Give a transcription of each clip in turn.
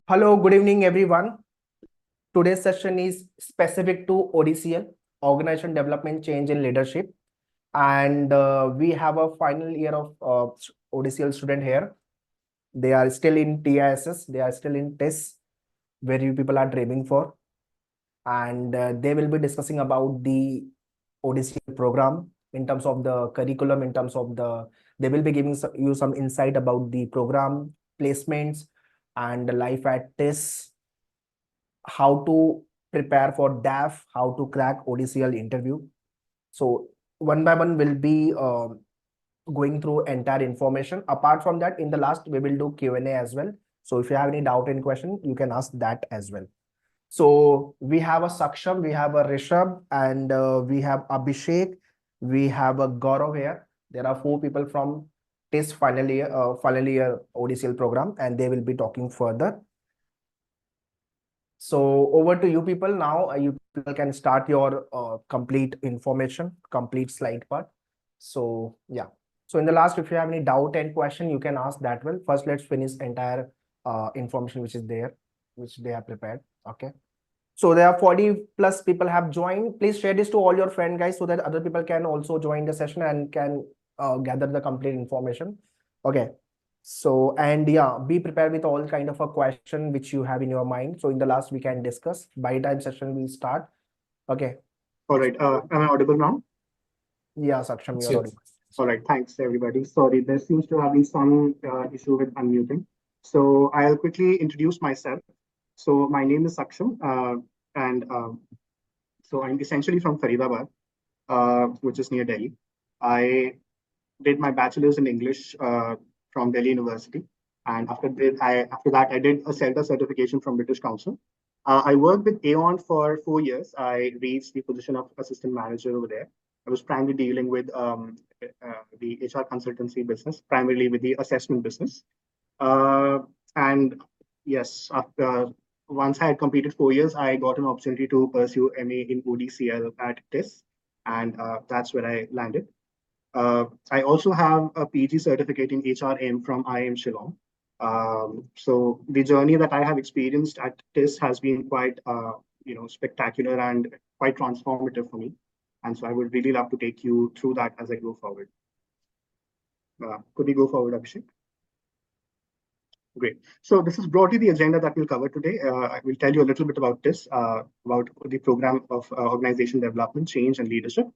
Hello, good evening, everyone. Today's session is specific to ODCL, Organization Development Change in Leadership. And we have a final year of ODCL student here. They are still in TISS, they are still in TISS, where you people are dreaming for. And they will be discussing about the ODCL program in terms of the curriculum, in terms of they will be giving you some insight about the program placements and life at TISS, how to prepare for DAF, how to crack ODCL interview. So one by one we'll be going through entire information. Apart from that, in the last we will do Q&A as well. So if you have any doubt and question, you can ask that as well. So we have a Saksham, we have a Rishabh, and we have Abhishek, we have a Gaurav here. There are 4 people from TISS final year ODCL program, and they will be talking further. So over to you people now. You people can start your complete information, complete slide part. So yeah. So in the last, if you have any doubt and question, you can ask that well. First, let's finish entire information which is there, which they have prepared. Okay. So there are 40 plus people have joined. Please share this to all your friend guys so that other people can also join the session and can gather the complete information. Okay. So, and yeah, be prepared with all kind of a question which you have in your mind. So in the last, we can discuss. By time session will start. Okay. All right. Am I audible now? Yeah, Saksham, you're audible. All right. Thanks, everybody. Sorry, there seems to have been some issue with unmuting. So I'll quickly introduce myself. So my name is Saksham, and so I'm essentially from Faridabad, which is near Delhi. I did my bachelor's in English from Delhi University, and after that I did a CELTA certification from British Council. I worked with Aon for 4 years. I reached the position of assistant manager over there. I was primarily dealing with the HR consultancy business, primarily with the assessment business. And yes, after once I had completed 4 years, I got an opportunity to pursue MA in ODCL at TISS, and that's where I landed. I also have a PG certificate in HRM from IIM Shillong. So the journey that I have experienced at TISS has been quite, spectacular and quite transformative for me. And so I would really love to take you through that as I go forward. Could we go forward, Abhishek? Great. So this is broadly the agenda that we'll cover today. I will tell you a little bit about this, about the program of organization development, change, and leadership.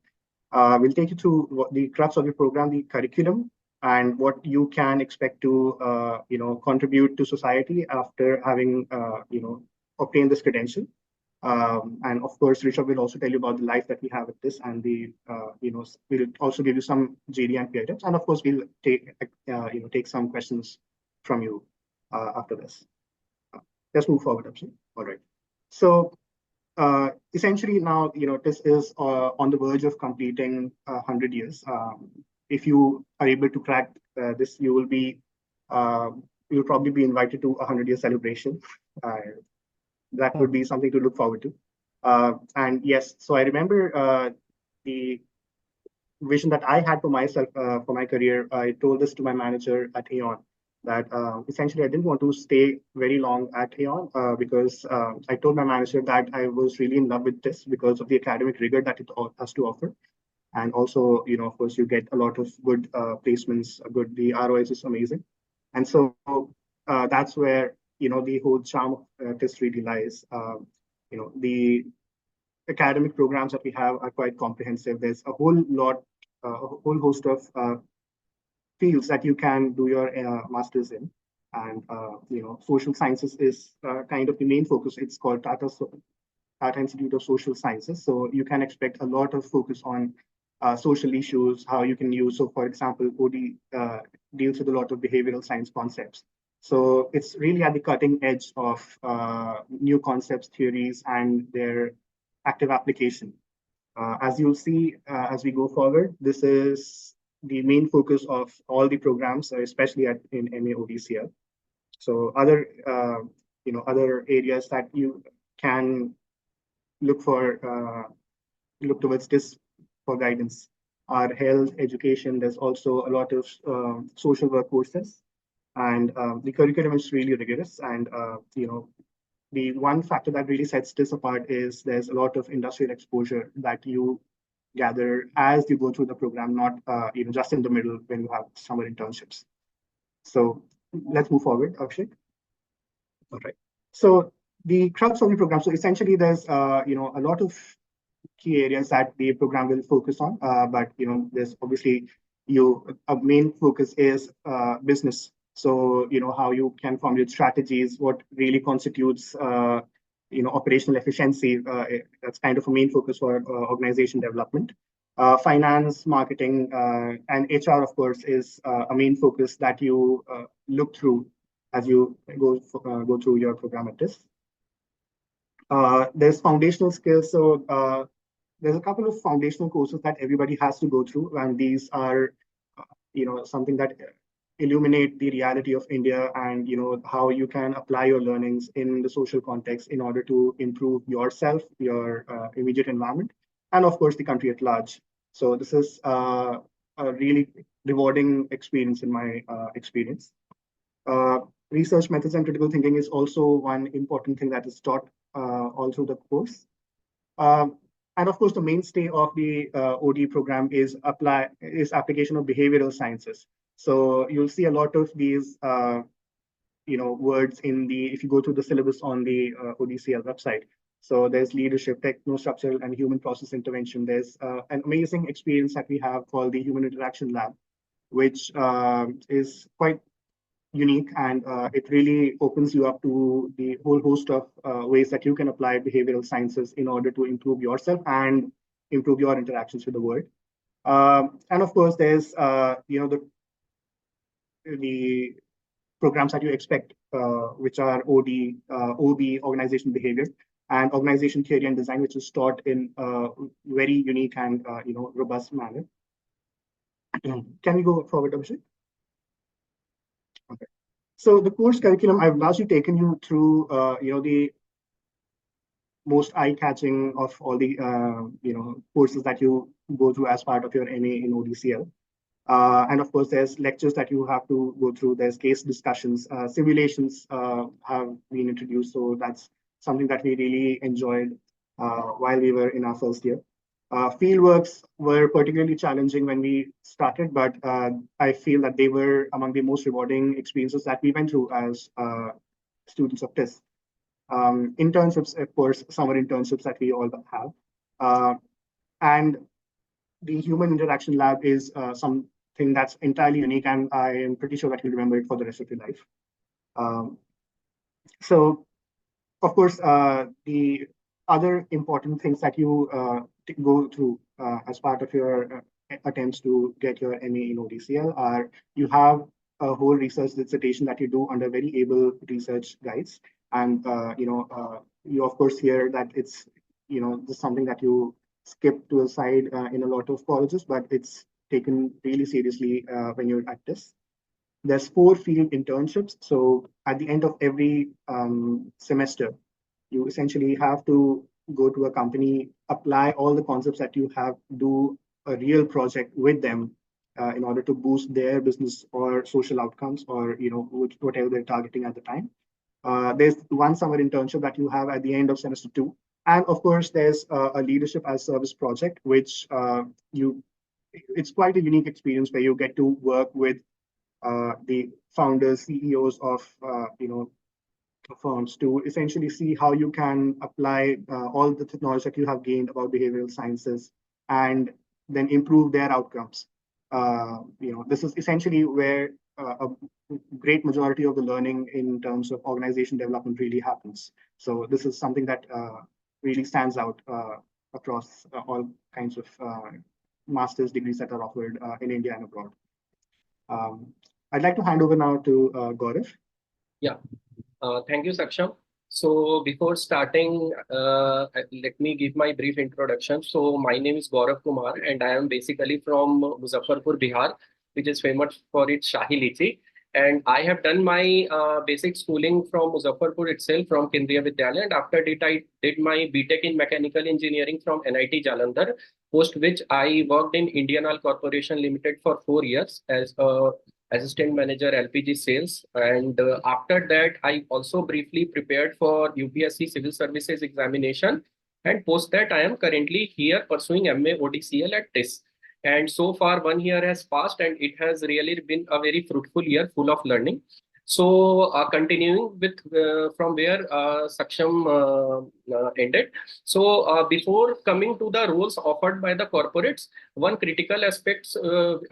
We'll take you through the crux of the program, the curriculum, and what you can expect to, contribute to society after having, obtained this credential. And of course, Rishabh will also tell you about the life that we have at this, and we'll also give you some JD and PI tips, and of course, we'll take some questions from you after this. Let's move forward, Abhishek. All right. So essentially now, TISS is on the verge of completing 100 years. If you are able to crack this, you'll probably be invited to a 100-year celebration. That would be something to look forward to. And yes, so I remember the vision that I had for myself for my career. I told this to my manager at Aon, that essentially I didn't want to stay very long at Aon because I told my manager that I was really in love with this because of the academic rigor that it has to offer. And also, of course, you get a lot of good placements, the ROIs is amazing. And so that's where, the whole charm of TISS really lies. The academic programs that we have are quite comprehensive. There's a whole host of fields that you can do your master's in. And, social sciences is kind of the main focus. It's called Tata Institute of Social Sciences. So you can expect a lot of focus on social issues, how you can use. So for example, OD deals with a lot of behavioral science concepts. So it's really at the cutting edge of new concepts, theories, and their active application. As you'll see as we go forward, this is the main focus of all the programs, especially in MA ODCL. So other areas that you can look towards this for guidance are health, education. There's also a lot of social work courses, And the curriculum is really rigorous. And, the one factor that really sets this apart is there's a lot of industrial exposure that you gather as you go through the program, not just in the middle when you have summer internships. So let's move forward, Abhishek. All right. So the crux of the program. So essentially, there's a lot of key areas that the program will focus on. But there's obviously a main focus is business. So how you can formulate strategies, what really constitutes operational efficiency. That's kind of a main focus for organization development. Finance, marketing, and HR, of course, is a main focus that you look through as you go through your program at TISS. There's foundational skills. So there's a couple of foundational courses that everybody has to go through, and these are, something that illuminate the reality of India and how you can apply your learnings in the social context in order to improve yourself, your immediate environment, and of course the country at large. So this is a really rewarding experience in my experience. Research methods and critical thinking is also one important thing that is taught all through the course. And of course, the mainstay of the OD program is application of behavioral sciences. So you'll see a lot of these, words if you go through the syllabus on the ODCL website. So there's leadership, techno-structural, and human process intervention. There's an amazing experience that we have called the Human Interaction Lab, which is quite unique, and it really opens you up to the whole host of ways that you can apply behavioral sciences in order to improve yourself and improve your interactions with the world. And of course, there's the programs that you expect, which are OD, OB, organization behavior, and organization theory and design, which is taught in a very unique and robust manner. Can we go forward, Abhishek? Okay. So the course curriculum, I've largely taken you through, the most eye-catching of all the, courses that you go through as part of your MA in ODCL. And of course, there's lectures that you have to go through. There's case discussions, simulations have been introduced. So that's something that we really enjoyed while we were in our first year. Fieldworks were particularly challenging when we started, but I feel that they were among the most rewarding experiences that we went through as students of TISS. Internships, of course, summer internships that we all have. And the Human Interaction Lab is something that's entirely unique, and I am pretty sure that you'll remember it for the rest of your life. So, of course, the other important things that you go through as part of your attempts to get your MA in ODCL are you have a whole research dissertation that you do under very able research guides. And, you of course hear that it's, just something that you skip to a side in a lot of colleges, but it's taken really seriously when you're at TISS. There's 4 field internships. So at the end of every semester, you essentially have to go to a company, apply all the concepts that you have, do a real project with them in order to boost their business or social outcomes, or whatever they're targeting at the time. There's one summer internship that you have at the end of semester 2. And of course, there's a leadership as service project, which it's quite a unique experience where you get to work with the founders, CEOs of firms to essentially see how you can apply all the knowledge that you have gained about behavioral sciences and then improve their outcomes. This is essentially where a great majority of the learning in terms of organization development really happens. So this is something that really stands out across all kinds of master's degrees that are offered in India and abroad. I'd like to hand over now to Gaurav. Yeah, thank you, Saksham. So before starting, let me give my brief introduction. So my name is Gaurav Kumar, and I am basically from Muzaffarpur, Bihar, which is famous for its Shahi Lichi. And I have done my basic schooling from Muzaffarpur itself, from Kendriya Vidyalaya. And after that, I did my BTech in Mechanical Engineering from NIT Jalandhar, post which I worked in Indian Oil Corporation Limited for 4 years as a assistant manager LPG sales. And after that, I also briefly prepared for UPSC civil services examination. And post that, I am currently here pursuing MA ODCL at TISS. And so far, 1 year has passed, and it has really been a very fruitful year, full of learning. So, continuing with from where Saksham ended. So, before coming to the roles offered by the corporates, one critical aspect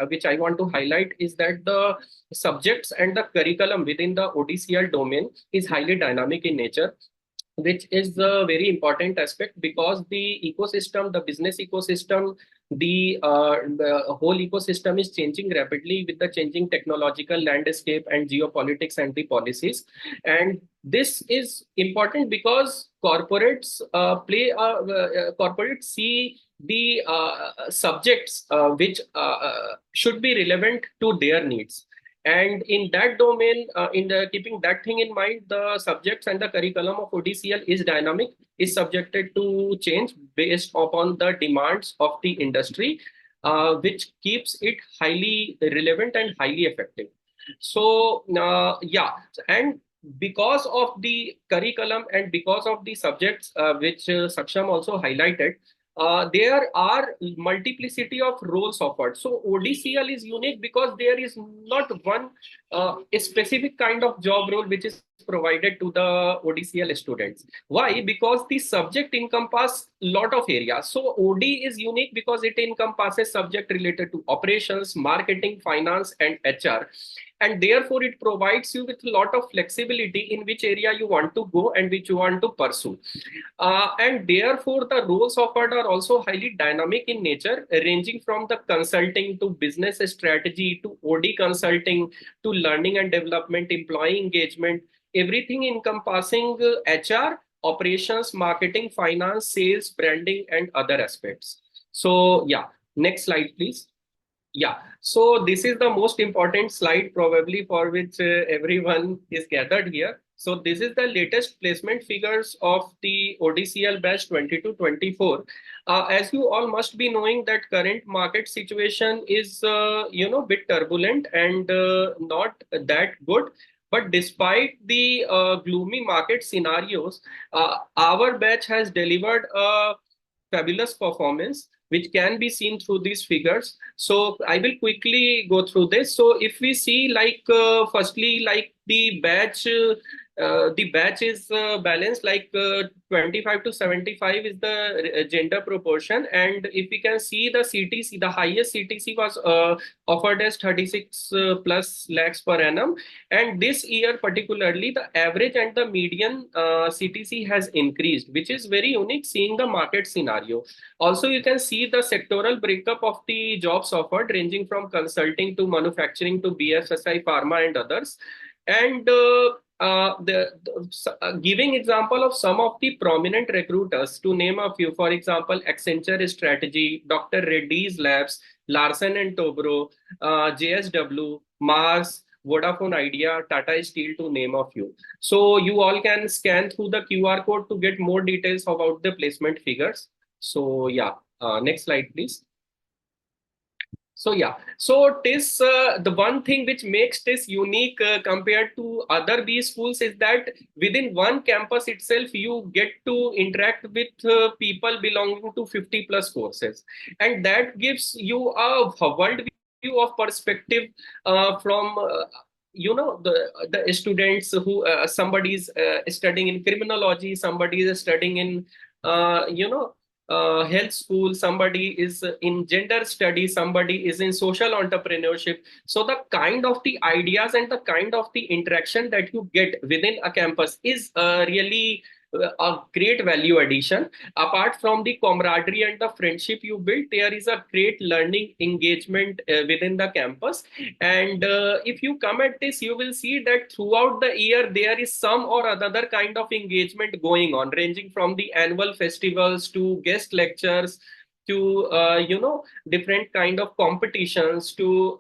which I want to highlight is that the subjects and the curriculum within the ODCL domain is highly dynamic in nature, which is a very important aspect because the ecosystem, the business ecosystem, the whole ecosystem is changing rapidly with the changing technological landscape and geopolitics and the policies. And this is important because corporates corporates see the subjects which should be relevant to their needs. And in that domain, keeping that thing in mind, the subjects and the curriculum of ODCL is dynamic, is subjected to change based upon the demands of the industry, which keeps it highly relevant and highly effective. So, yeah, and because of the curriculum and because of the subjects which Saksham also highlighted, there are multiplicity of roles offered. So ODCL is unique because there is not one a specific kind of job role which is provided to the ODCL students. Why? Because the subject encompasses a lot of areas. So OD is unique because it encompasses subject related to operations, marketing, finance, and HR. And therefore, it provides you with a lot of flexibility in which area you want to go and which you want to pursue. And therefore, the roles offered are also highly dynamic in nature, ranging from the consulting to business strategy to OD consulting to learning and development, employee engagement, everything encompassing HR, operations, marketing, finance, sales, branding, and other aspects. So, yeah, next slide, please. Yeah, so this is the most important slide probably for which everyone is gathered here. So this is the latest placement figures of the ODCL batch 22-24. As you all must be knowing that current market situation is, bit turbulent and not that good. But despite the gloomy market scenarios, our batch has delivered a fabulous performance, which can be seen through these figures. So I will quickly go through this. So if we see firstly, the batch is balanced 25 to 75 is the gender proportion. And if we can see the CTC, the highest CTC was offered as 36 plus lakhs per annum. And this year particularly, the average and the median CTC has increased, which is very unique seeing the market scenario. Also, you can see the sectoral breakup of the jobs offered ranging from consulting to manufacturing to BFSI, pharma and others. And giving example of some of the prominent recruiters, to name a few, for example, Accenture Strategy, Dr. Reddy's Labs, Larsen and Toubro, JSW, Mars, Vodafone Idea, Tata Steel, to name a few. So you all can scan through the QR code to get more details about the placement figures. So yeah, next slide, please. So yeah, so TISS, the one thing which makes TISS unique compared to other B schools is that within one campus itself, you get to interact with people belonging to 50 plus courses. And that gives you a world view of perspective from the students who somebody is studying in criminology, somebody is studying in health school, somebody is in gender studies, somebody is in social entrepreneurship. So the kind of the ideas and the kind of the interaction that you get within a campus is really a great value addition. Apart from the camaraderie and the friendship you build, there is a great learning engagement within the campus. And if you come at this, you will see that throughout the year, there is some or other kind of engagement going on, ranging from the annual festivals to guest lectures to different kind of competitions to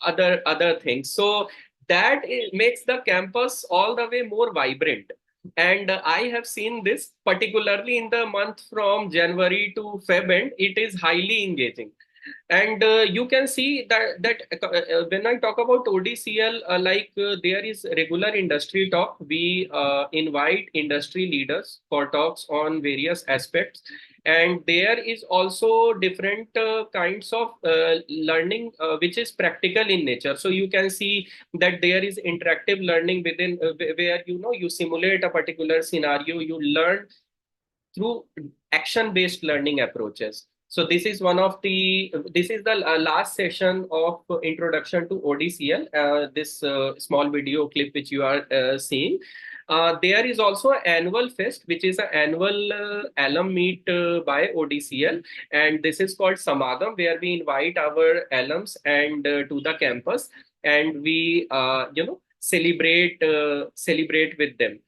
other things. So that makes the campus all the way more vibrant. And I have seen this particularly in the month from January to Feb end, it is highly engaging. And you can see that when I talk about ODCL, there is regular industry talk. We invite industry leaders for talks on various aspects. And there is also different kinds of learning which is practical in nature. So you can see that there is interactive learning within where you simulate a particular scenario, you learn through action-based learning approaches. So this is the last session of introduction to ODCL, this small video clip which you are seeing. There is also an annual fest, which is an annual alum meet by ODCL. And this is called Samadam, where we invite our alums and to the campus, and we, celebrate with them.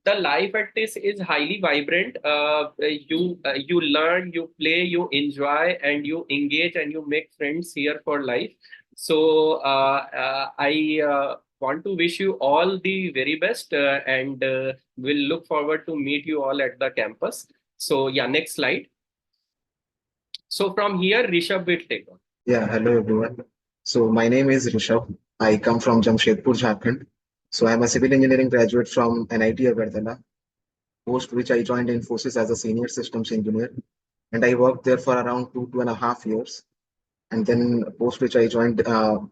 The life at TISS is highly vibrant. You learn, you play, you enjoy, and you engage, and you make friends here for life. So I want to wish you all the very best, and we'll look forward to meet you all at the campus. So yeah, next slide. So from here, Rishabh will take on. Yeah, hello everyone. So my name is Rishabh. I come from Jamshedpur, Jharkhand. So I'm a civil engineering graduate from NIT Agartala, post which I joined Infosys as a senior systems engineer. And I worked there for around 2.5 years. And then post which I joined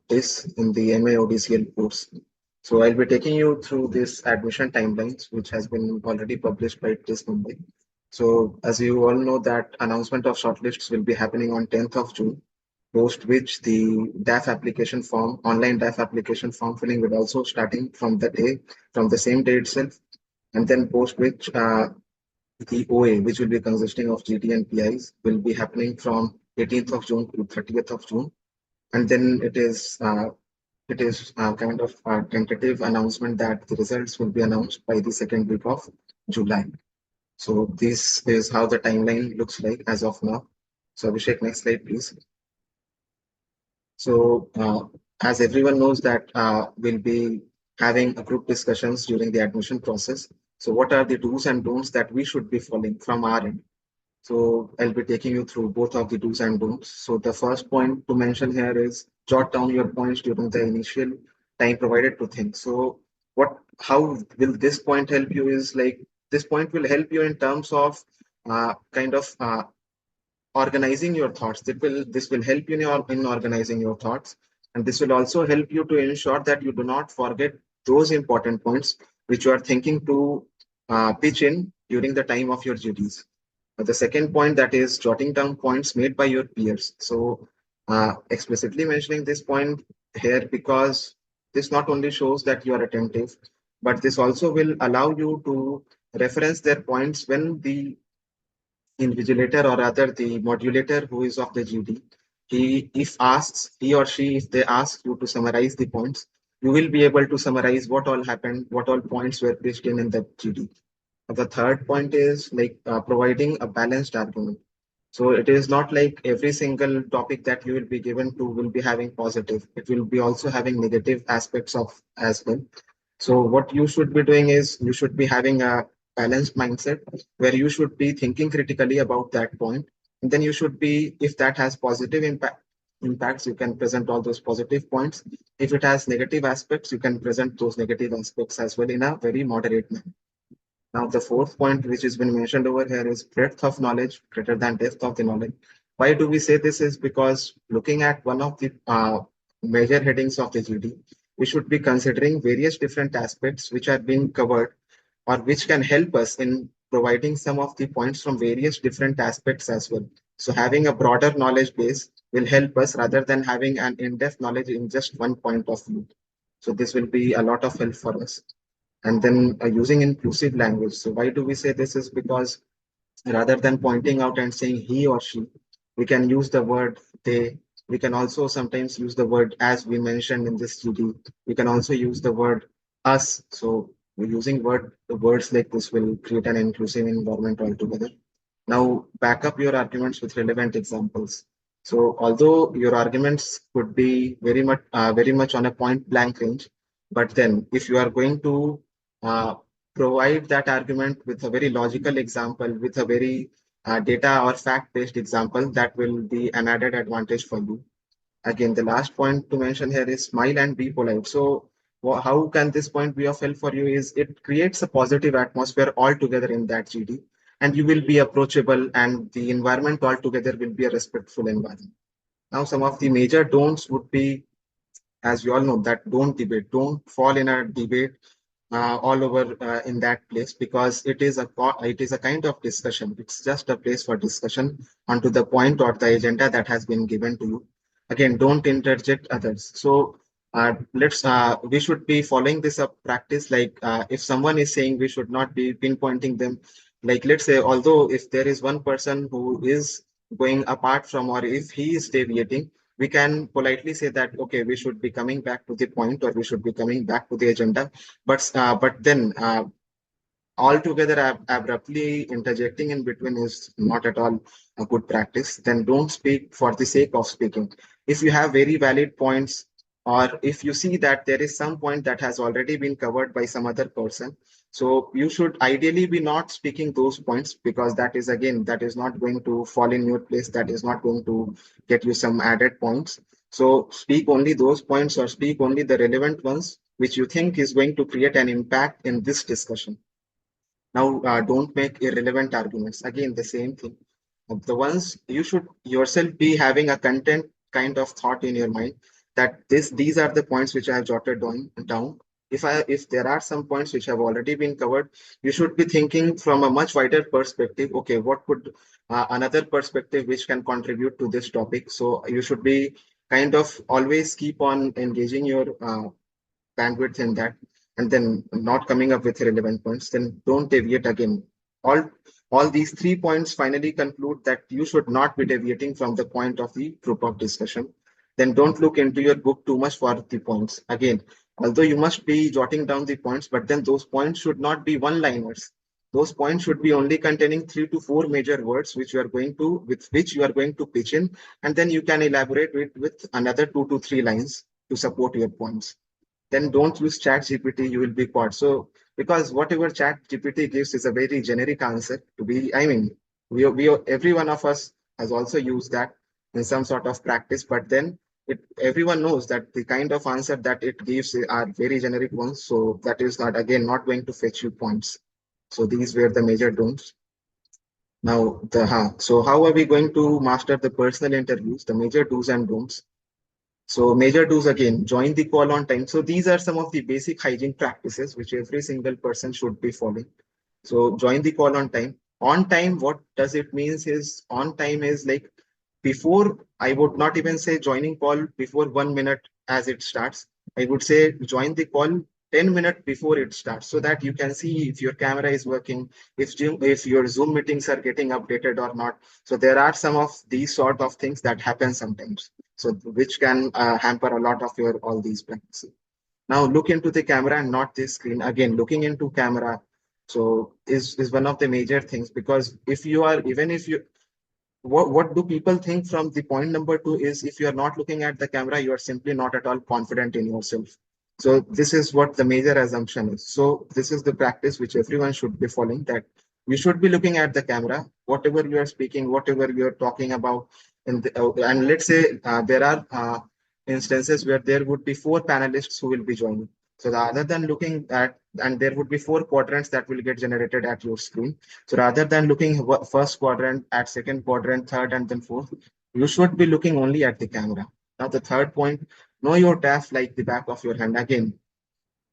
TISS in the MA ODCL course. So I'll be taking you through this admission timelines, which has been already published by TISS Mumbai. So as you all know that announcement of shortlists will be happening on 10th of June, post which the DAF application form, online DAF application form filling will also starting from the same day itself. And then post which the OA, which will be consisting of GT and PIs, will be happening from 18th of June to 30th of June. And then it is kind of a tentative announcement that the results will be announced by the second week of July. So this is how the timeline looks like as of now. So Abhishek, next slide, please. So as everyone knows that we'll be having a group discussions during the admission process. So what are the do's and don'ts that we should be following from our end? So I'll be taking you through both of the do's and don'ts. So the first point to mention here is jot down your points during the initial time provided to think. So how will this point help you is like, this point will help you in terms of organizing your thoughts. This will help you in organizing your thoughts. And this will also help you to ensure that you do not forget those important points which you are thinking to pitch in during the time of your GDs. The second point, that is jotting down points made by your peers. So explicitly mentioning this point here because this not only shows that you are attentive, but this also will allow you to reference their points when the invigilator or rather the modulator who is of the GD, he or she, if they ask you to summarize the points, you will be able to summarize what all happened, what all points were pitched in the GD. The third point is like providing a balanced argument. So it is not like every single topic that you will be given to will be having positive. It will be also having negative aspects of as well. So what you should be doing is you should be having a balanced mindset where you should be thinking critically about that point. And then you should be, if that has positive impacts, you can present all those positive points. If it has negative aspects, you can present those negative aspects as well in a very moderate manner. Now, the fourth point, which has been mentioned over here, is breadth of knowledge greater than depth of the knowledge. Why do we say this? Is because looking at one of the major headings of the GD, we should be considering various different aspects which are being covered or which can help us in providing some of the points from various different aspects as well. So having a broader knowledge base will help us rather than having an in-depth knowledge in just one point of view. So this will be a lot of help for us. And then using inclusive language. So why do we say this is because rather than pointing out and saying he or she, we can use the word they. We can also sometimes use the word as we mentioned in this GD. We can also use the word us. So using words like this will create an inclusive environment altogether. Now back up your arguments with relevant examples. So although your arguments could be very much on a point blank range, but then if you are going to provide that argument with a very logical example, with a very data or fact-based example, that will be an added advantage for you. Again, the last point to mention here is smile and be polite. So how can this point be of help for you is it creates a positive atmosphere altogether in that GD, and you will be approachable, and the environment altogether will be a respectful environment. Now, some of the major don'ts would be, as you all know, that don't debate, don't fall in a debate all over in that place, because it is a kind of discussion. It's just a place for discussion onto the point or the agenda that has been given to you. Again, don't interject others. So we should be following this up practice. Like if someone is saying, we should not be pinpointing them. Like let's say, although if there is one person who is going apart from, or if he is deviating, we can politely say that, okay, we should be coming back to the point, or we should be coming back to the agenda. But then altogether abruptly interjecting in between is not at all a good practice. Then don't speak for the sake of speaking. If you have very valid points, or if you see that there is some point that has already been covered by some other person, so you should ideally be not speaking those points, because that is, again, that is not going to fall in your place, that is not going to get you some added points. So speak only those points, or speak only the relevant ones which you think is going to create an impact in this discussion. Now, don't make irrelevant arguments. Again, the same thing. The ones you should yourself be having a content kind of thought in your mind, that these are the points which I have jotted down. If there are some points which have already been covered, you should be thinking from a much wider perspective. Okay, what could another perspective which can contribute to this topic? So you should be kind of always keep on engaging your bandwidth in that, and then not coming up with relevant points. Then don't deviate. Again, all all these 3 points finally conclude that you should not be deviating from the point of the group of discussion. Then don't look into your book too much for the points. Again, although you must be jotting down the points, but then those points should not be one-liners. Those points should be only containing 3 to 4 major words which you are going to, with which you are going to pitch in, and then you can elaborate with another 2 to 3 lines to support your points. Then don't use chat GPT, you will be caught. So because whatever chat GPT gives is a very generic answer to be, I mean, every one of us has also used that in some sort of practice, but then everyone knows that the kind of answer that it gives are very generic ones. So that is not, again, not going to fetch you points. So these were the major don'ts. Now, so how are we going to master the personal interviews, the major do's and don'ts? So major do's, again, join the call on time. So these are some of the basic hygiene practices which every single person should be following. So join the call on time. On time, what does it means is, on time is like, before, I would not even say joining call before 1 minute as it starts. I would say join the call 10 minutes before it starts, so that you can see if your camera is working, if your Zoom meetings are getting updated or not. So there are some of these sort of things that happen sometimes, so which can hamper a lot of your all these practices. Now look into the camera and not the screen. Again, looking into camera so is one of the major things, because if you are, even if you, what do people think from the point number 2 is, if you are not looking at the camera, you are simply not at all confident in yourself. So this is what the major assumption is. So this is the practice which everyone should be following, that you should be looking at the camera, whatever you are speaking, whatever you are talking about. And let's say there are instances where there would be 4 panelists who will be joining. So rather than looking at, and there would be 4 quadrants that will get generated at your screen. So rather than looking first quadrant, at second quadrant, third, and then fourth, you should be looking only at the camera. Now the third point, know your DAF like the back of your hand. Again,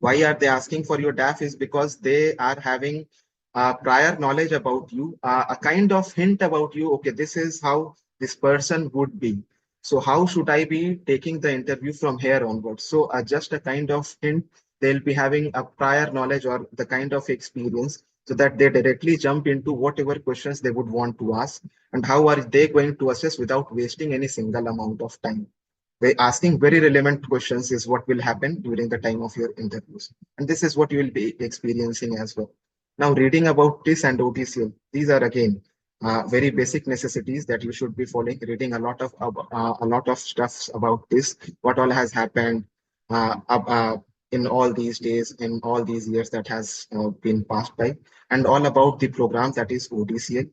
why are they asking for your DAF is because they are having prior knowledge about you, a kind of hint about you. Okay, this is how this person would be. So how should I be taking the interview from here onwards? So just a kind of hint, they'll be having a prior knowledge or the kind of experience, so that they directly jump into whatever questions they would want to ask, and how are they going to assess without wasting any single amount of time. By asking very relevant questions is what will happen during the time of your interviews. And this is what you will be experiencing as well. Now, reading about TISS and ODCL, these are again very basic necessities that you should be following. Reading a lot of stuff about this, what all has happened in all these days, in all these years that has been passed by, and all about the program that is ODCL.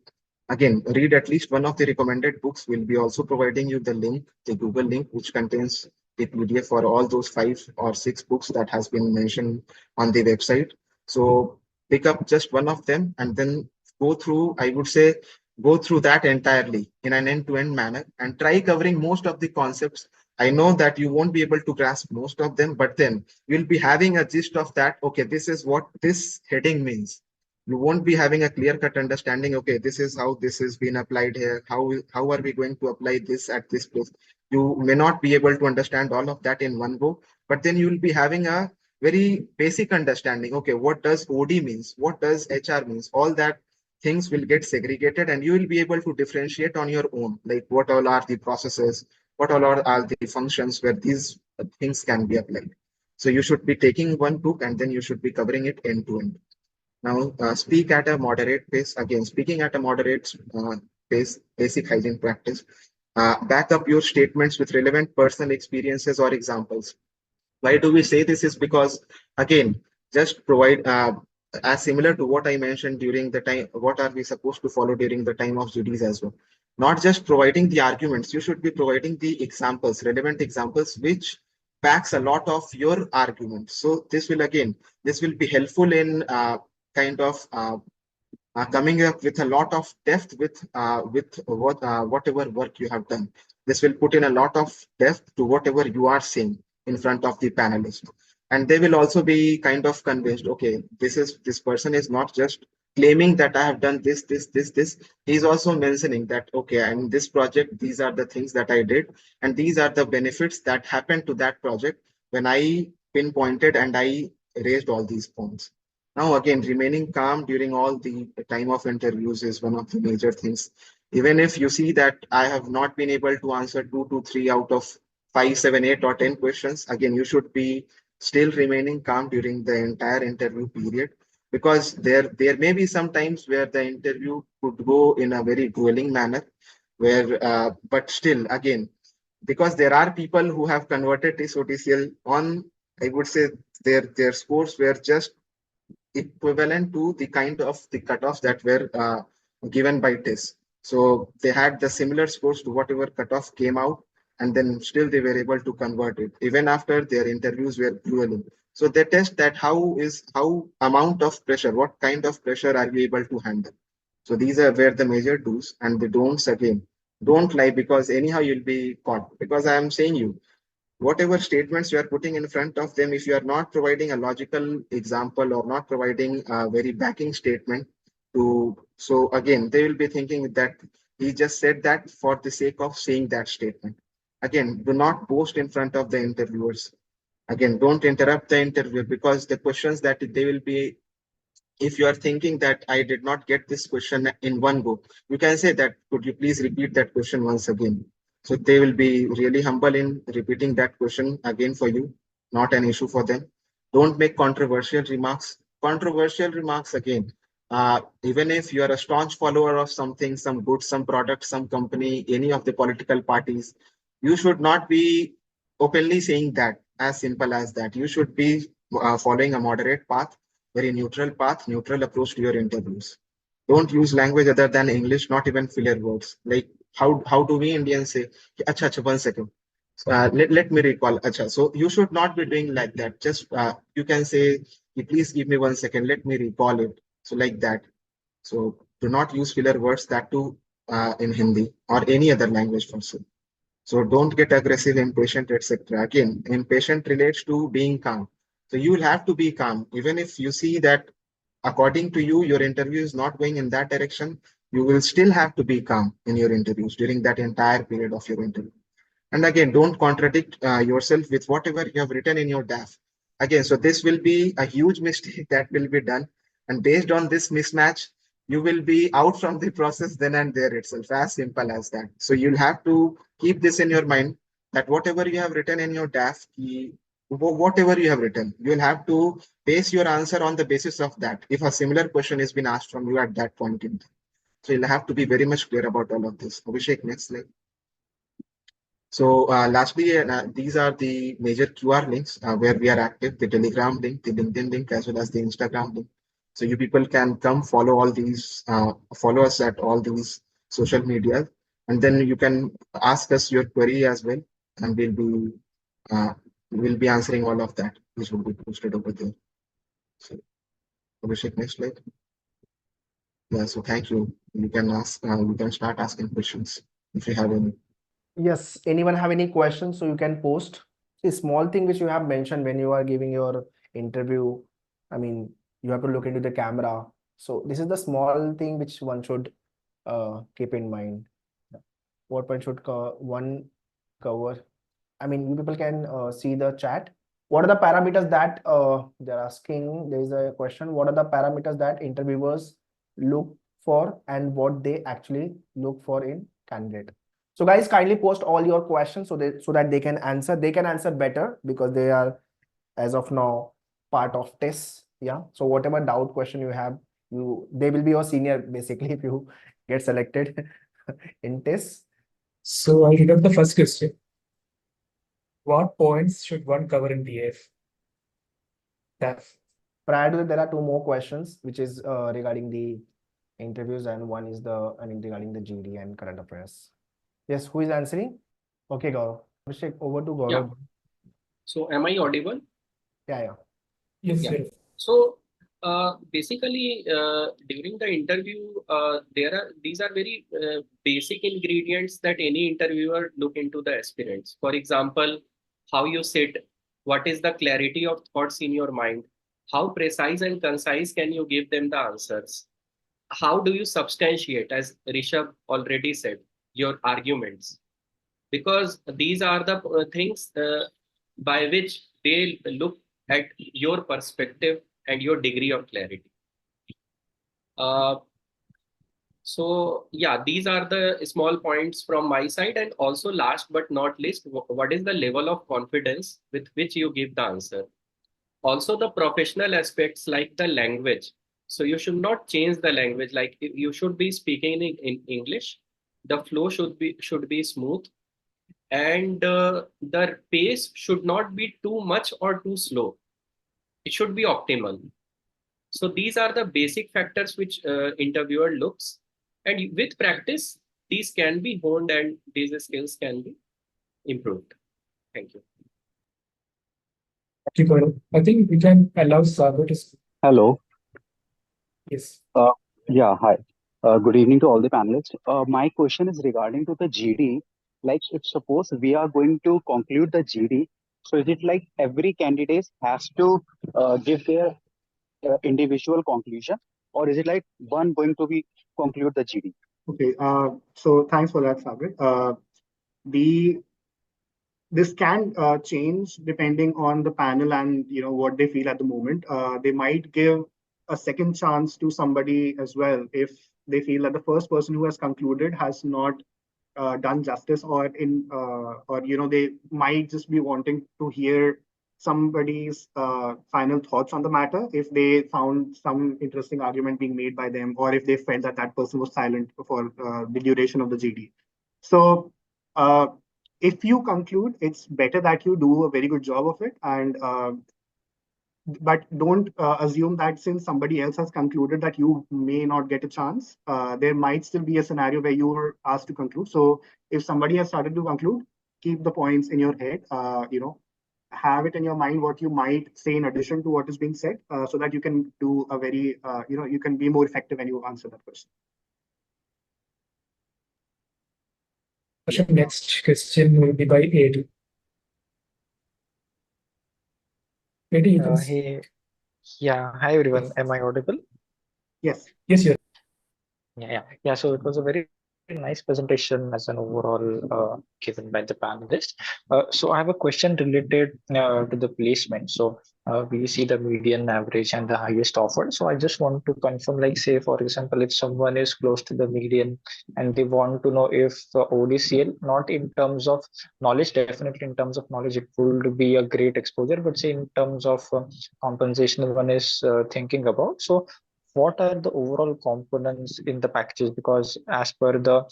Again, read at least one of the recommended books. We'll be also providing you the link, the Google link, which contains the PDF for all those 5 or 6 books that has been mentioned on the website. So pick up just one of them and then go through, I would say, go through that entirely in an end-to-end manner and try covering most of the concepts. I know that you won't be able to grasp most of them, but then you'll be having a gist of that. Okay, this is what this heading means. You won't be having a clear cut understanding. Okay, this is how this is being applied here. How are we going to apply this at this place? You may not be able to understand all of that in one go, but then you will be having a very basic understanding. Okay, what does OD means, what does HR means, all that things will get segregated and you will be able to differentiate on your own, like what all are the processes, what all are the functions where these things can be applied. So you should be taking one book and then you should be covering it end to end. Now, speak at a moderate pace. Again, speaking at a moderate pace, basic hygiene practice. Back up your statements with relevant personal experiences or examples. Why do we say this is because, again, just provide, as similar to what I mentioned during the time, what are we supposed to follow during the time of GDs as well. Not just providing the arguments, you should be providing the examples, relevant examples, which backs a lot of your arguments. So this will be helpful in kind of coming up with a lot of depth with whatever work you have done. This will put in a lot of depth to whatever you are saying in front of the panelists, and they will also be kind of convinced. Okay, this person is not just claiming that I have done this. He's also mentioning that okay, in this project these are the things that I did, and these are the benefits that happened to that project when I pinpointed and I raised all these points. Now, again, remaining calm during all the time of interviews is one of the major things. Even if you see that I have not been able to answer 2 to 3 out of 5, 7, 8, or 10 questions, again, you should be still remaining calm during the entire interview period, because there may be some times where the interview could go in a very grueling manner, where but still, again, because there are people who have converted this ODCL on, I would say their scores were just equivalent to the kind of the cutoffs that were given by TISS. So they had the similar scores to whatever cutoff came out, and then still they were able to convert it, even after their interviews were grueling. So they test that how amount of pressure, what kind of pressure are you able to handle. So these are where the major do's, and the don'ts, again, don't lie, because anyhow you'll be caught. Because I am saying you, whatever statements you are putting in front of them, if you are not providing a logical example or not providing a very backing statement to, so again, they will be thinking that he just said that for the sake of saying that statement. Again, do not boast in front of the interviewers. Again, don't interrupt the interview, because the questions that they will be, if you are thinking that I did not get this question in one go, you can say that, could you please repeat that question once again? So they will be really humble in repeating that question again for you, not an issue for them. Don't make controversial remarks. Controversial remarks, again, even if you are a staunch follower of something, some good, some product, some company, any of the political parties, you should not be openly saying that, as simple as that. You should be following a moderate path, very neutral path, neutral approach to your interviews. Don't use language other than English, not even filler words. Like how do we Indians say, acha, acha, 1 second. Let me recall. Acha. So you should not be doing like that. Just you can say, please give me 1 second, let me recall it. So like that. So do not use filler words, that too in Hindi or any other language also. So don't get aggressive, impatient, etc. Again, impatient relates to being calm. So you will have to be calm. Even if you see that according to you, your interview is not going in that direction, you will still have to be calm in your interviews during that entire period of your interview. And again, don't contradict yourself with whatever you have written in your DAF. Again, so this will be a huge mistake that will be done. And based on this mismatch, you will be out from the process then and there itself, as simple as that. So you'll have to keep this in your mind, that whatever you have written in your DAF, whatever you have written, you'll have to base your answer on the basis of that. If a similar question has been asked from you at that point in time. So you'll have to be very much clear about all of this. Abhishek, next slide. So lastly, these are the major QR links where we are active, the Telegram link, the LinkedIn link, as well as the Instagram link. So you people can come follow all these, follow us at all these social media, and then you can ask us your query as well, and uh, we'll be answering all of that. This will be posted over there. So Abhishek, next slide. Yeah, so thank you. You can ask, you can start asking questions if you have any. Yes, anyone have any questions? So you can post. A small thing which you have mentioned when you are giving your interview. I mean, you have to look into the camera. So this is the small thing which one should keep in mind. What one should one cover. I mean, you people can see the chat. What are the parameters that they're asking? There is a question. What are the parameters that interviewers look for and what they actually look for in candidate? So guys, kindly post all your questions so that they can answer. They can answer better because they are, as of now, part of TISS. Yeah. So whatever doubt question you have, they will be your senior basically if you get selected in TISS. So I'll read out the first question. What points should one cover in DAF? Prior to that, there are two more questions, which is regarding the interviews, and one is regarding the GD and current affairs. Yes, who is answering? Okay, Gaurav. Abhishek, over to Gaurav. So am I audible? Yeah. Yes, Yeah. yes. So basically, during the interview, these are very basic ingredients that any interviewer look into the aspirants. For example, how you sit, what is the clarity of thoughts in your mind, how precise and concise can you give them the answers, how do you substantiate, as Rishabh already said, your arguments, because these are the things by which they look at your perspective and your degree of clarity. So yeah, these are the small points from my side. And also last but not least, what is the level of confidence with which you give the answer? Also the professional aspects like the language. So you should not change the language. Like you should be speaking in English. The flow should be smooth, and the pace should not be too much or too slow. It should be optimal. So these are the basic factors which interviewer looks, and with practice, these can be honed and these skills can be improved. Thank you. Thank you, Gaurav. I think we can allow Sagar to speak. Hello. Yes. Yeah, hi. Good evening to all the panelists. My question is regarding to the GD. Like, if suppose we are going to conclude the GD, so is it like every candidate has to give their individual conclusion, or is it like one going to be conclude the GD? Okay, so thanks for that, Sagar. This can change depending on the panel and what they feel at the moment. They might give a second chance to somebody as well if they feel that the first person who has concluded has not done justice, or they might just be wanting to hear somebody's final thoughts on the matter if they found some interesting argument being made by them, or if they felt that that person was silent for the duration of the GD. So if you conclude, it's better that you do a very good job of it, and but don't assume that since somebody else has concluded that you may not get a chance. There might still be a scenario where you were asked to conclude. So if somebody has started to conclude, keep the points in your head. Have it in your mind what you might say in addition to what is being said, so that you can do a very, you can be more effective when you answer that question. Next question will be by Edu. Edu, you can Hey, yeah. Hi everyone. Yes. Am I audible? Yes. Yes, yes. Yeah. So it was a very nice presentation as an overall given by the panelists. So I have a question related to the placement. So we see the median, average, and the highest offer. So I just want to confirm, like, say, for example, if someone is close to the median and they want to know if ODCL, not in terms of knowledge, definitely in terms of knowledge, it would be a great exposure, but say in terms of compensation, one is thinking about. So what are the overall components in the packages? Because as per the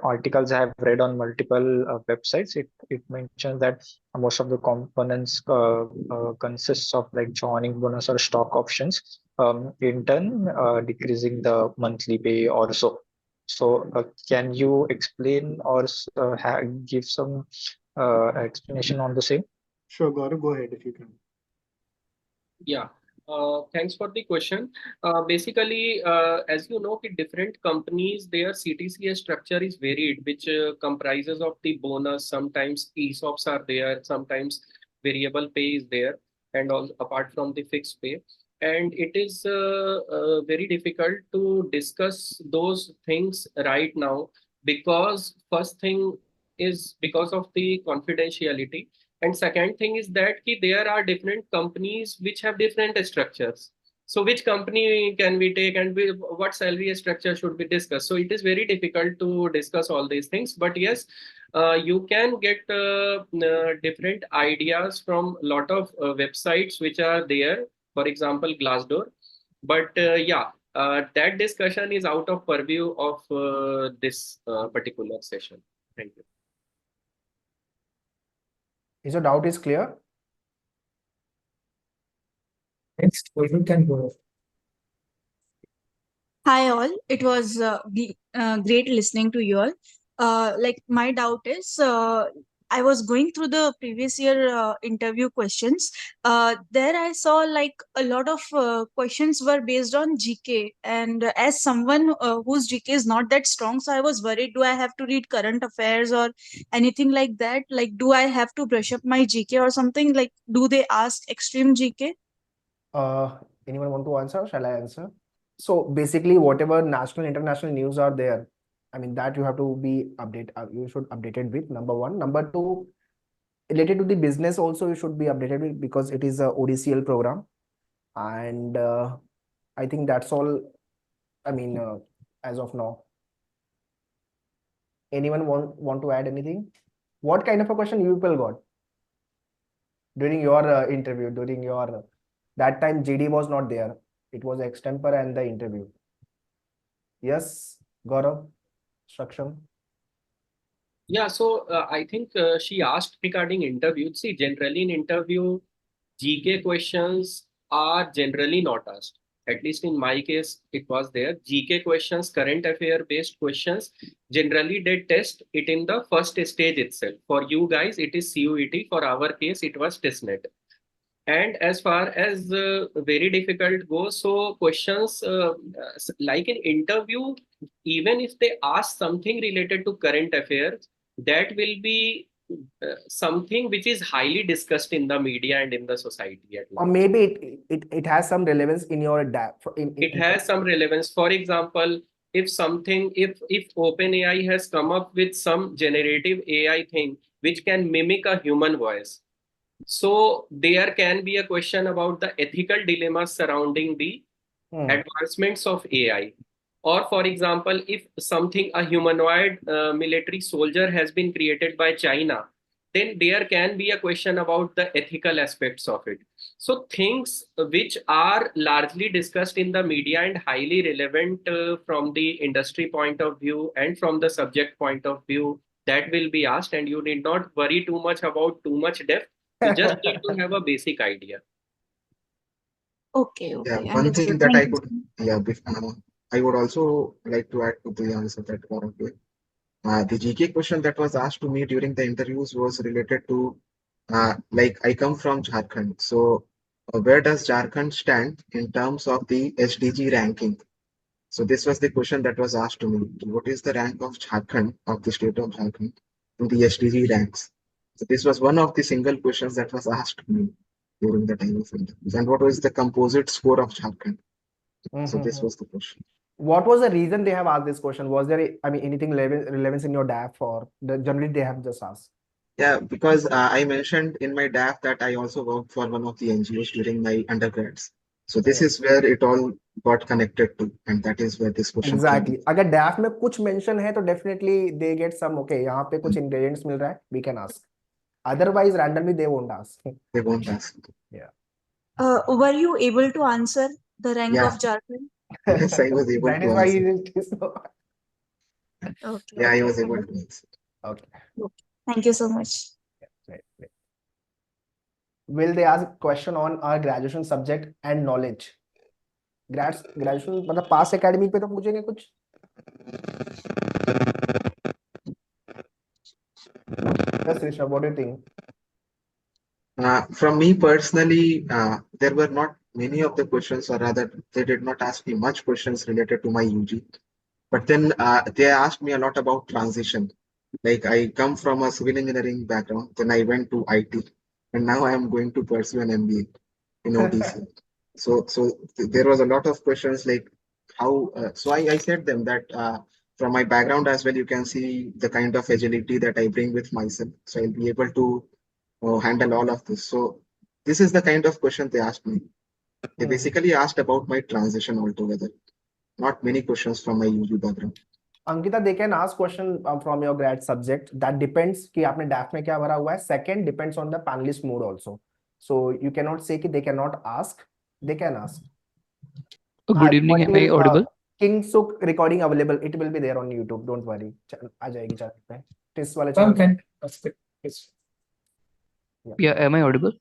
articles I have read on multiple websites, it mentions that most of the components consists of like joining bonus or stock options. in turn decreasing the monthly pay or so. So can you explain or give some explanation on the same? Sure, Gaurav, go ahead if you can. Yeah, thanks for the question. Basically, as you know, the different companies, their CTCS structure is varied, which comprises of the bonus. Sometimes ESOPs are there, sometimes variable pay is there, and all apart from the fixed pay. And it is very difficult to discuss those things right now because first thing is because of the confidentiality, and second thing is that there are different companies which have different structures. So which company can we take and what salary structure should be discussed? So it is very difficult to discuss all these things. But yes, you can get different ideas from a lot of websites which are there. For example, Glassdoor. But that discussion is out of purview of this particular session. Thank you. Is your doubt is clear? Next, we can go. Hi all, it was great listening to you all. Like my doubt is, I was going through the previous year interview questions. There I saw like a lot of questions were based on GK, and as someone whose GK is not that strong, so I was worried: do I have to read current affairs or anything like that? Like, do I have to brush up my GK or something? Like, do they ask extreme GK? Anyone want to answer? Shall I answer? So basically, whatever national, international news are there, I mean that you have to be update. You should update it with number one. Number two, related to the business also you should be updated with because it is a ODCL program, and I think that's all. I mean, as of now, anyone want to add anything? What kind of a question you people got during your interview? During your that time, GD was not there. It was extemporary and the interview. Yes, Gaurav, Saksham. Yeah, so I think she asked regarding interview. See, generally in interview, GK questions are generally not asked. At least in my case, it was there. GK questions, current affair based questions, generally they test it in the first stage itself. For you guys, it is CUET. For our case, it was testnet. And as far as very difficult goes, so questions like in interview, even if they ask something related to current affairs, that will be something which is highly discussed in the media and in the society at Or large. maybe it has some relevance in your DAF. It has some relevance. For example, if something, if OpenAI has come up with some generative AI thing which can mimic a human voice, so there can be a question about the ethical dilemmas surrounding the advancements of AI. Or for example, if something, a humanoid military soldier has been created by China, then there can be a question about the ethical aspects of it. So things which are largely discussed in the media and highly relevant from the industry point of view and from the subject point of view, that will be asked, and you need not worry too much about too much depth. You just need to have a basic idea. Okay, Yeah, okay, one thing understood. that Thank I you. could, yeah, I would also like to add to the answer that Gaurav gave. The GK question that was asked to me during the interviews was related to, like, I come from Jharkhand. So, where does Jharkhand stand in terms of the SDG ranking? So, this was the question that was asked to me. What is the rank of Jharkhand, of the state of Jharkhand, in the SDG ranks? So, this was one of the single questions that was asked to me during the time of interviews. And what was the composite score of Jharkhand? So, this was the question. What was the reason they have asked this question? Was there, I mean, anything relevance in your DAF, or generally they have just asked? Yeah, because I mentioned in my DAF that I also worked for one of the NGOs during my undergrads. So this is where it all got connected to, and that is where this question came. Exactly. अगर DAF में कुछ mention है तो definitely they get some, okay, यहाँ पे कुछ ingredients मिल रहा है, we can ask. Otherwise, randomly they won't ask. They won't ask. Yeah. Were you able to answer the rank Yeah. of Jharkhand? Yes, I was able That to is why answer. it is so. Okay. Yeah, I okay. was able to answer. Okay. Thank you so much. Right. Will they ask question on our graduation subject and knowledge? Graduation मतलब पास academy पे तो पूछेंगे कुछ? Yes, Rishabh, what do you think? From me personally, there were not many of the questions, or rather, they did not ask me much questions related to my UG. But then they asked me a lot about transition. Like I come from a civil engineering background, then I went to IT, and now I am going to pursue an MBA in ODCL. So there was a lot of questions like how. So I said them that from my background as well, you can see the kind of agility that I bring with myself. So I'll be able to handle all of this. So this is the kind of question they asked me. They basically asked about my transition altogether. Not many questions from my UG background. Ankita, they can ask question from your grad subject. That depends कि आपने DAF में क्या भरा हुआ है. Second depends on the panelist mood also. So you cannot say कि they cannot ask. They can ask. Good evening. Am I audible? King Suk recording available. It will be there on YouTube. Don't worry. आ जाएगी channel पे. TISS वाले Some channel पे. can ask it. Yes. Yeah, am I audible?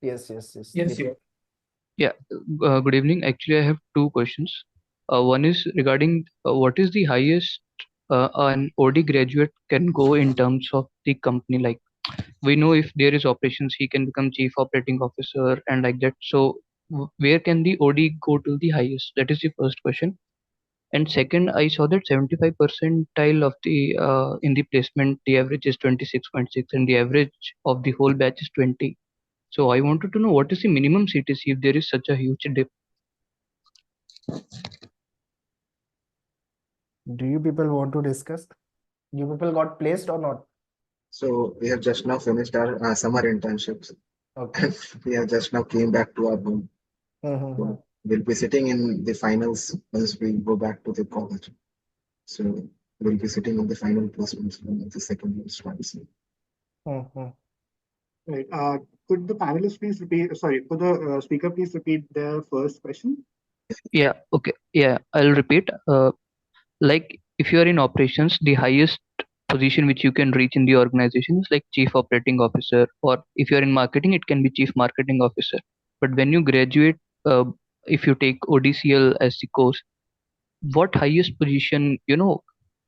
Yes. Yes, you are. Yeah, good evening. Actually, I have two questions. One is regarding what is the highest an OD graduate can go in terms of the company. Like we know if there is operations, he can become chief operating officer and like that. So where can the OD go to the highest? That is the first question. And second, I saw that 75 percentile of the in the placement, the average is 26.6, and the average of the whole batch is 20. So I wanted to know what is the minimum CTC if there is such a huge dip. Do you people want to discuss? You people got placed or not? So we have just now finished our summer internships. Okay. We have just now came back to our home. So we'll be sitting in the finals once we go back to the college. So we'll be sitting in the final placements when the second year starts. Right. Could the panelists please repeat? Sorry, could the speaker please repeat their first question? Yeah, okay. Yeah, I'll repeat. Like if you are in operations, the highest position which you can reach in the organization is like chief operating officer, or if you are in marketing, it can be chief marketing officer. But when you graduate, if you take ODCL as the course, what highest position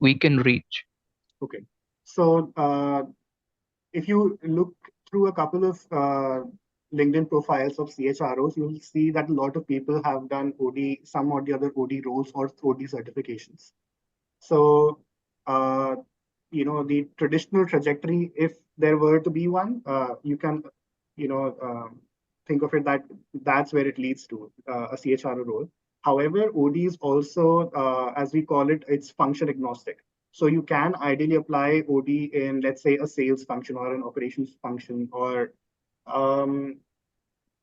we can reach? Okay. So if you look through a couple of LinkedIn profiles of CHROs, you'll see that a lot of people have done OD, some or the other OD roles or OD certifications. So, the traditional trajectory, if there were to be one, you can, think of it that that's where it leads to a CHRO role. However, OD is also, as we call it, it's function agnostic. So you can ideally apply OD in, let's say, a sales function or an operations function or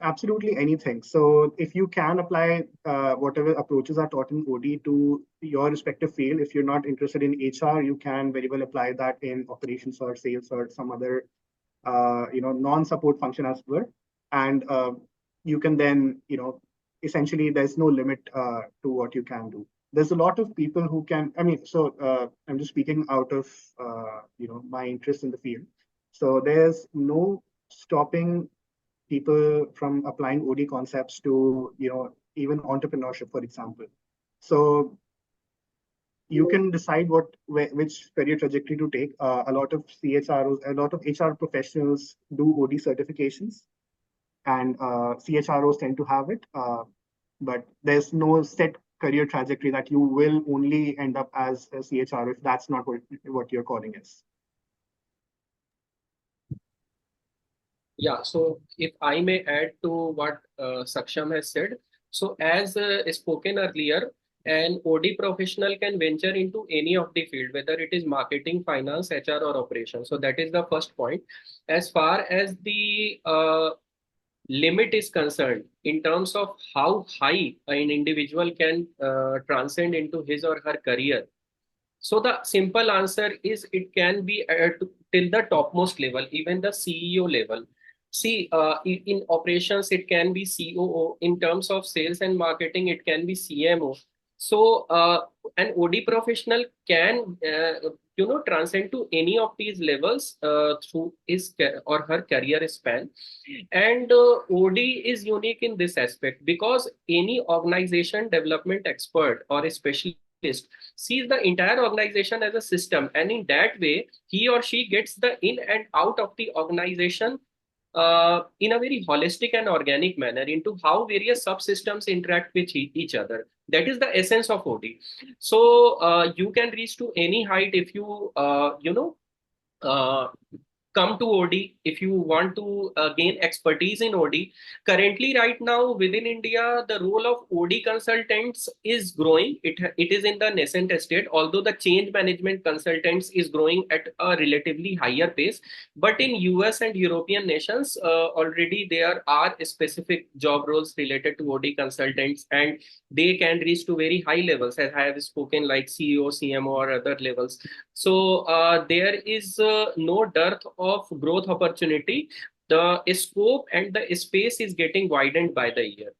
absolutely anything. So if you can apply whatever approaches are taught in OD to your respective field, if you're not interested in HR, you can very well apply that in operations or sales or some other, non-support function as well. And you can then, essentially there's no limit to what you can do. There's a lot of people who can, I'm just speaking out of, my interest in the field. So there's no stopping people from applying OD concepts to, even entrepreneurship, for example. So you can decide which career trajectory to take. A lot of CHROs, a lot of HR professionals do OD certifications, and CHROs tend to have it. But there's no set career trajectory that you will only end up as a CHRO if that's not what your calling is. Yeah, so if I may add to what Saksham has said. So as spoken earlier, an OD professional can venture into any of the field, whether it is marketing, finance, HR, or operations. So that is the first point. As far as the limit is concerned, in terms of how high an individual can transcend into his or her career. So the simple answer is it can be till the topmost level, even the CEO level. See, in operations, it can be COO. In terms of sales and marketing, it can be CMO. So an OD professional can transcend to any of these levels through his or her career span. And OD is unique in this aspect because any organization development expert or a specialist sees the entire organization as a system, and in that way he or she gets the in and out of the organization in a very holistic and organic manner into how various subsystems interact with each other. That is the essence of OD. So you can reach to any height if you uh, come to OD, if you want to gain expertise in OD. Currently, right now within India, the role of OD consultants is growing. It is in the nascent state, although the change management consultants is growing at a relatively higher pace. But in US and European nations, already there are specific job roles related to OD consultants, and they can reach to very high levels, as I have spoken, like CEO, CMO, or other levels. So there is no dearth of growth opportunity. The scope and the space is getting widened by the year.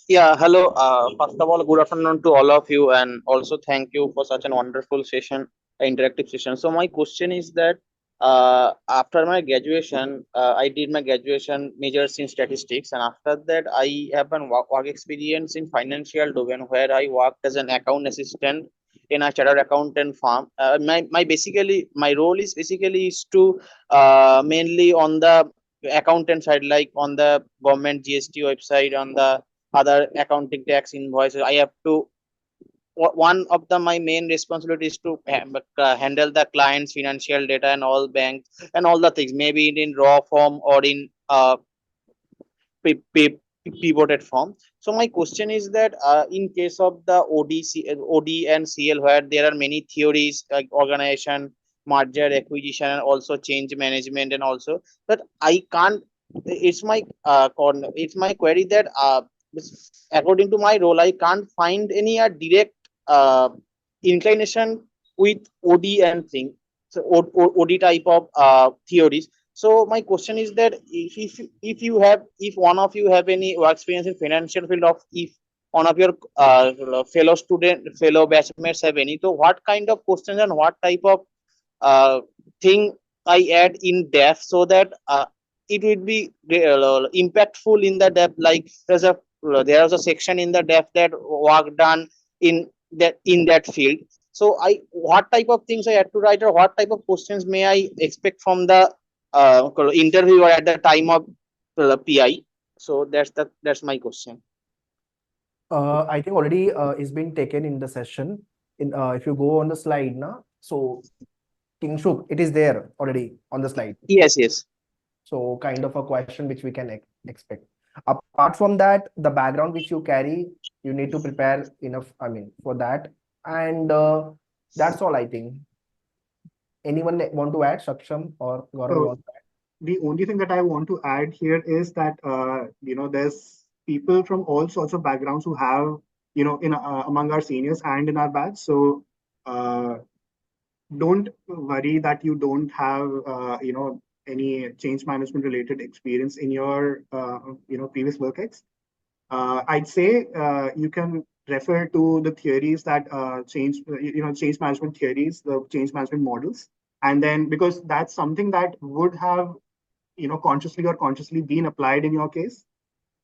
Yeah, hello. First of all, good afternoon to all of you, and also thank you for such a wonderful session, interactive session. So my question is that after my graduation, I did my graduation majors in statistics, and after that, I have an work experience in financial domain where I worked as an account assistant in a chartered accountant firm. My role is basically is to mainly on the accountant side, like on the government GST website, on the other accounting tax invoices. I have to one of the my main responsibility is to handle the client's financial data and all banks and all the things, maybe in raw form or in pivoted form. So my question is that in case of the OD and CL, where there are many theories like organization, merger, acquisition, and also change management, and also that I can't. It's my it's my query that according to my role, I can't find any direct inclination with OD and thing. So OD type of theories. So my question is that if one of you have any work experience in financial field, of if one of your fellow batchmates have any, so what kind of questions and what type of thing I add in DAF so that it will be impactful in the DAF. Like there is a section in the DAF that work done in that field. So what type of things I have to write, or what type of questions may I expect from the interviewer at the time of PI? So that's my question. I think already is been taken in the session. If you go on the slide now, so Kingshuk, it is there already on the slide. Yes. So kind of a question which we can expect. Apart from that, the background which you carry, you need to prepare enough, for that. And that's all, I think. Anyone want to add, Saksham or Gaurav want to add? The only thing that I want to add here is that, there's people from all sorts of backgrounds who have, among our seniors and in our batch. So don't worry that you don't have, any change management related experience in your, previous work ex. I'd say you can refer to the theories that change management theories, the change management models. And then, because that's something that would have, consciously or consciously been applied in your case.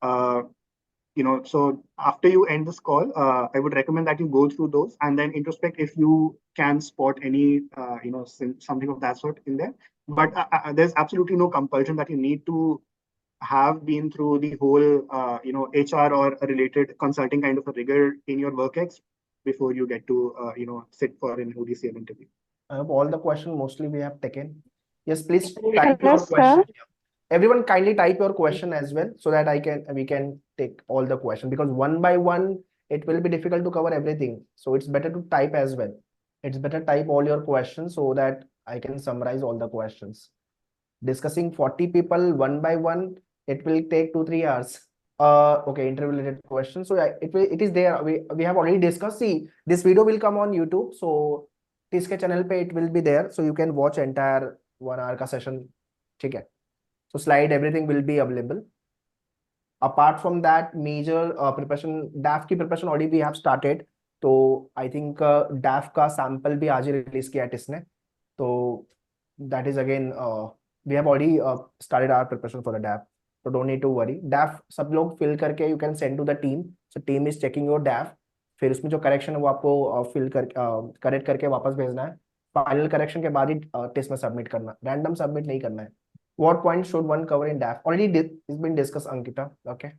So after you end this call, I would recommend that you go through those and then introspect if you can spot any, something of that sort in there. But there's absolutely no compulsion that you need to have been through the whole, HR or a related consulting kind of a rigor in your work ex before you get to, sit for an ODCL interview. I hope all the questions mostly we have taken. Yes, please type your question. Everyone kindly type your question as well, so that we can take all the questions, because one by one it will be difficult to cover everything. So it's better to type as well. It's better type all your questions so that I can summarize all the questions. Discussing 40 people one by one, it will take 2-3 hours. Okay, interview related questions. So it is there. We have already discussed. See, this video will come on YouTube. So TISS के channel पे it will be there. So you can watch entire 1 hour का session. ठीक है. So slide, everything will be available. Apart from that, major preparation, DAF की preparation already we have started. तो I think डैफ का sample भी आज ही release किया है TISS ने, तो that is again we have already started our preparation for the DAF, तो don't need to worry. DAF सब लोग फिल करके you can send to the team, so team is checking your DAF, फिर उसमें जो करेक्शन है वो आपको फिल कर करेक्ट करके वापस भेजना है। फाइनल करेक्शन के बाद ही TISS में सबमिट करना, रैंडम सबमिट नहीं करना है। What points should one cover in DAF? Already it's been discussed, Ankita. Okay.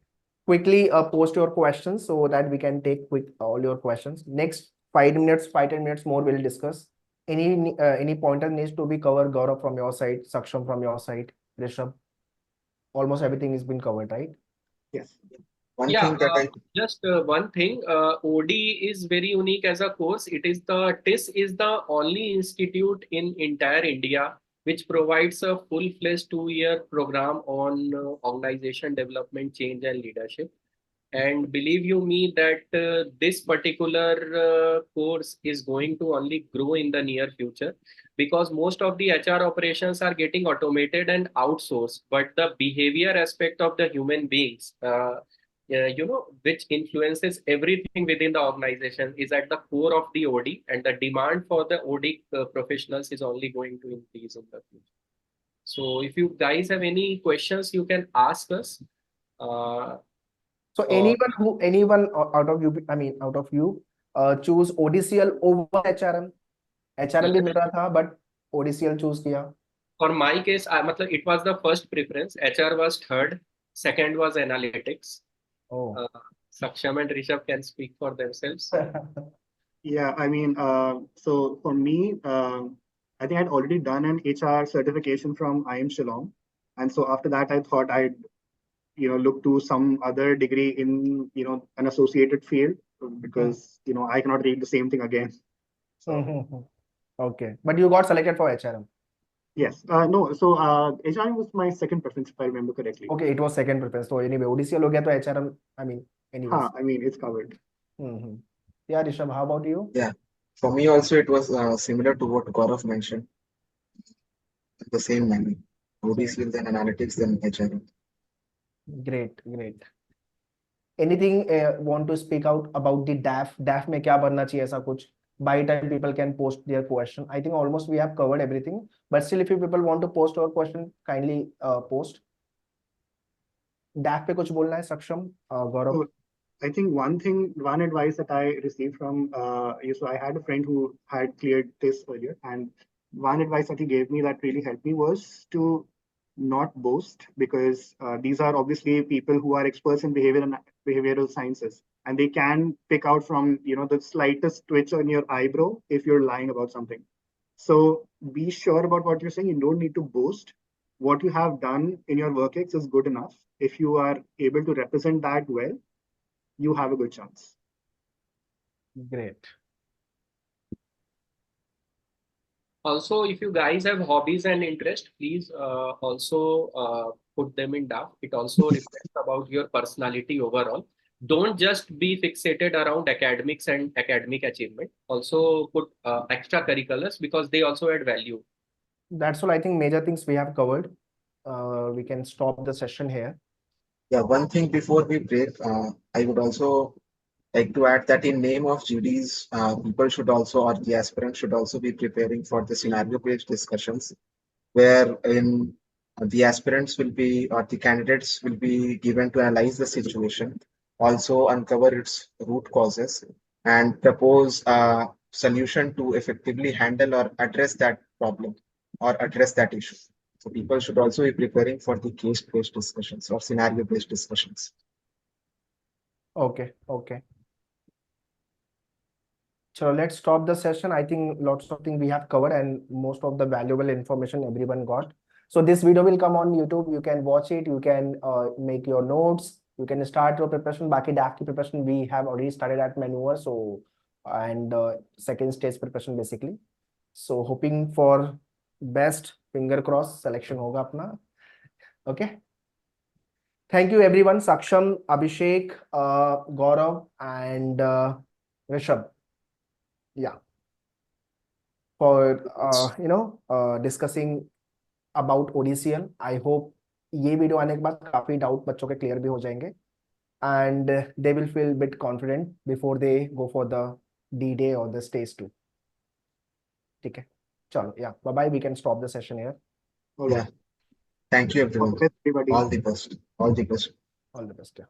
Quickly post your questions so that we can take quick all your questions. Next 5 minutes, 5-10 minutes more we'll discuss. Any pointer needs to be covered, Gaurav from your side, Saksham from your side, Rishabh. Almost everything has been covered, right? Yes. One Yeah, thing that I just one thing. OD is very unique as a course. It is the TISS is the only institute in entire India which provides a full-fledged 2-year program on organization development, change, and leadership. And believe you me that this particular course is going to only grow in the near future, because most of the HR operations are getting automated and outsourced, but the behavior aspect of the human beings, which influences everything within the organization, is at the core of the OD, and the demand for the OD professionals is only going to increase in the future. So if you guys have any questions, you can ask us. So anyone out of you, I mean out of you, choose ODCL over HRM. HRM भी मिल रहा था, but ODCL choose किया. For my case, it was the first preference. HR was third. Second was analytics. Oh. Saksham and Rishabh can speak for themselves. Yeah, I mean, so for me, I think I'd already done an HR certification from IIM Shillong. And so after that, I thought I'd, look to some other degree in, an associated field, because, I cannot read the same thing again. So, Okay, but you got selected for HRM. yes, no, so HRM was my second preference, if I remember correctly. Okay, it was second preference. So anyway, ODCL हो गया तो HRM, I mean, anyways. I mean, it's covered. Yeah, Rishabh, how about you? Yeah, for me also it was similar to what Gaurav mentioned. The same manner. ODCL, then analytics, then HRM. Great. Anything want to speak out about the DAF? DAF में क्या बनना चाहिए ऐसा कुछ? By time people can post their question. I think almost we have covered everything. But still, if you people want to post your question, kindly post. DAF पे कुछ बोलना है Saksham, Gaurav? So, I think one advice that I received from so I had a friend who had cleared this earlier, and one advice that he gave me that really helped me was to not boast, because these are obviously people who are experts in behavioral sciences, and they can pick out from the slightest twitch on your eyebrow if you're lying about something. So be sure about what you're saying. You don't need to boast. What you have done in your work ex is good enough. If you are able to represent that well, you have a good chance. Great. Also, if you guys have hobbies and interest, please also put them in DAF. It also reflects about your personality overall. Don't just be fixated around academics and academic achievement. Also put extracurriculars, because they also add value. That's all. I think major things we have covered. We can stop the session here. Yeah, one thing before we break, I would also like to add that in name of GDs, people should also, or the aspirant should also be preparing for the scenario-based discussions, where in the aspirants will be, or the candidates will be given to analyze the situation, also uncover its root causes, and propose a solution to effectively handle or address that problem or address that issue. So people should also be preparing for the case-based discussions or scenario-based discussions. Okay. So let's stop the session. I think lots of things we have covered, and most of the valuable information everyone got. So this video will come on YouTube. You can watch it. You can make your notes. You can start your preparation. Baki DAF ki preparation we have already started at Manoeuvre. So and second stage preparation basically. So hoping for best, finger cross, selection hoga apna. Okay. Thank you everyone. Saksham, Abhishek, Gaurav, and Rishabh. Yeah, for discussing about ODCL. I hope ये video आने के बाद काफी doubt बच्चों के clear भी हो जाएंगे, and they will feel bit confident before they go for the D-Day or the stage 2. Okay. Chalo, yeah. Bye-bye. We can stop the session here. All Yeah. right. Thank you, All everyone. the best, everybody. All the best. All the best. All the best. Yeah.